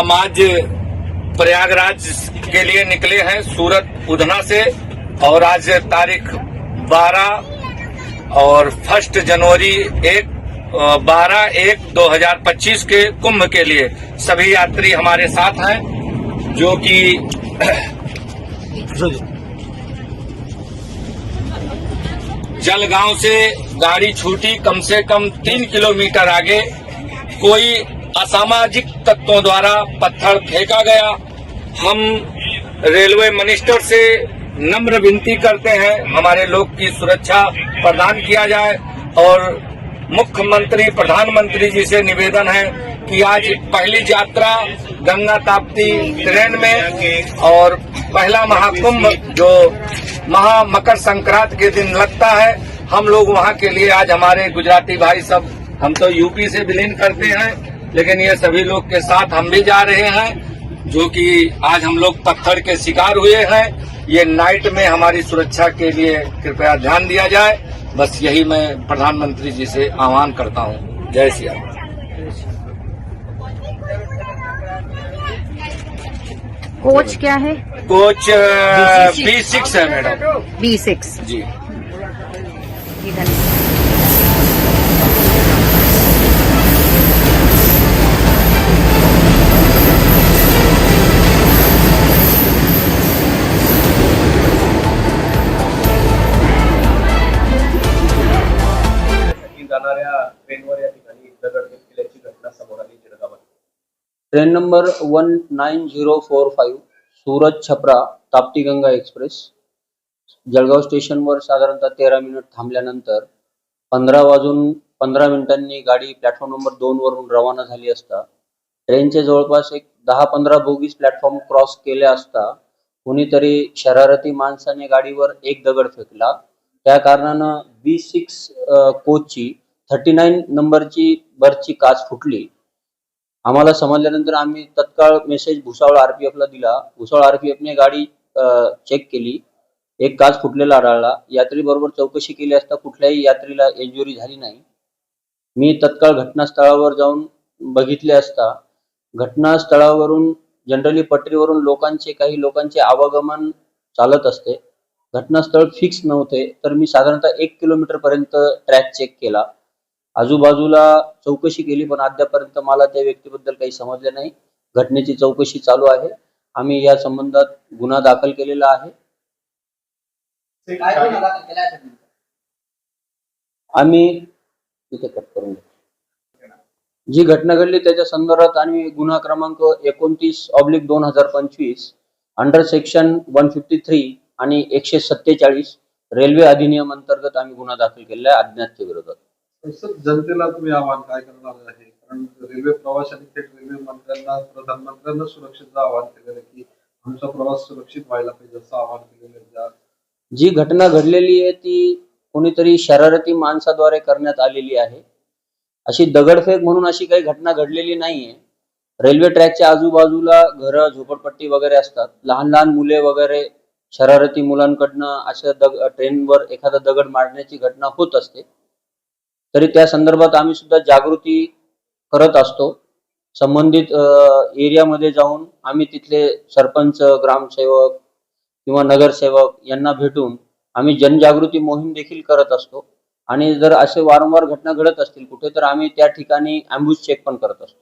हम आज प्रयागराज के लिए निकले हैं सूरत उधना से और आज तारीख 12 और 1 जनवरी 12/1/2025 के कुंभ के लिए सभी यात्री हमारे साथ हैं, जो कि जलगांव से गाड़ी छूटी कम से कम 3 किलोमीटर आगे कोई असामाजिक तत्वों द्वारा पत्थर फेंका गया। हम रेलवे मिनिस्टर से नम्र विनती करते हैं हमारे लोग की सुरक्षा प्रदान किया जाए और मुख्यमंत्री प्रधानमंत्री जी से निवेदन है कि आज पहली यात्रा गंगा ताप्ती ट्रेन में और पहला महाकुंभ जो मकर संक्रांति के दिन लगता है, हम लोग वहां के लिए आज हमारे गुजराती भाई सब, हम तो यूपी से बिलोंग करते हैं लेकिन ये सभी लोग के साथ हम भी जा रहे हैं, जो कि आज हम लोग पत्थर के शिकार हुए हैं। ये नाइट में हमारी सुरक्षा के लिए कृपया ध्यान दिया जाए। बस यही मैं प्रधानमंत्री जी से आह्वान करता हूँ। जय श्री राम। कोच क्या है? कोच B6 है मैडम। B6 जी। जाणाऱ्या ट्रेनवर या ठिकाणी दगडफेक केल्याची घटना समोर आली जळगावात। Train number 19045 Surat Chhapra Tapti Ganga express Jalgaon स्टेशनवर साधारणतः 13 मिनिट थांबल्यानंतर 15 गाडी प्लॅटफॉर्म नंबर 2 वरून रवाना झाली असता ट्रेनचे जवळपास एक 10-15 बोगीज प्लॅटफॉर्म क्रॉस केले असता कोणीतरी शरारती माणसाने गाडीवर एक दगड फेकला। त्या कारणानं B6 कोचची 39 नंबरची बर्थची काच फुटली। आम्हाला समजल्यानंतर आम्ही तत्काळ मेसेज भुसावळ आरपीएफला दिला। भुसावळ आरपीएफने गाडी चेक केली, एक काच फुटलेला आढळला। यात्री बरोबर चौकशी केली असता कुठल्याही यात्रीला इंजुरी झाली नाही। मी तत्काळ घटनास्थळावर जाऊन बघितले असता घटनास्थळावरून जनरली पटरीवरून काही लोकांचे आवागमन चालत असते। घटनास्थळ फिक्स नव्हते, तर मी साधारणतः 1 किलोमीटर पर्यंत ट्रॅक चेक केला, आजूबाजूला चौकशी केली, पण अद्यापर्यंत मला त्या व्यक्तीबद्दल काही समजले नाही। घटनेची चौकशी चालू आहे। आम्ही या संबंधात गुन्हा दाखल केलेला आहे। आम्ही इथे कट करून जी घटना घडली त्याच्या संदर्भात आणि गुन्हा क्रमांक 29/2025 अंडर सेक्शन 153 आणि 147 रेल्वे अधिनियम अंतर्गत आम्ही गुन्हा दाखल केलेला आहे अज्ञातच्या विरोधात। जनतेला तुम्ही आवाहन काय करणार आहे? कारण रेल्वे प्रवाशांनी थेट रेल्वे मंत्र्यांना प्रधानमंत्र्यांना सुरक्षेचं आवाहन केलेलं आहे की आमचा प्रवास सुरक्षित व्हायला पाहिजे असं आवाहन केलेलं आहे। जी घटना घडलेली आहे ती कोणीतरी शरारती माणसाद्वारे करण्यात आलेली आहे। अशी दगडफेक म्हणून अशी काही घटना घडलेली नाहीये। रेल्वे ट्रॅकच्या आजूबाजूला घरं झोपडपट्टी वगैरे असतात, लहान लहान मुले वगैरे शरारती मुलांकडनं अशा ट्रेनवर एखादा दगड मारण्याची घटना होत असते। तरी त्या संदर्भात आम्ही सुद्धा जागृती करत असतो। संबंधित एरियामध्ये जाऊन आम्ही तिथले सरपंच, ग्रामसेवक किंवा नगरसेवक यांना भेटून आम्ही जनजागृती मोहीम देखील करत असतो आणि जर असे वारंवार घटना घडत असतील कुठे तर आम्ही त्या ठिकाणी ॲम्ब्युश चेक पण करत असतो।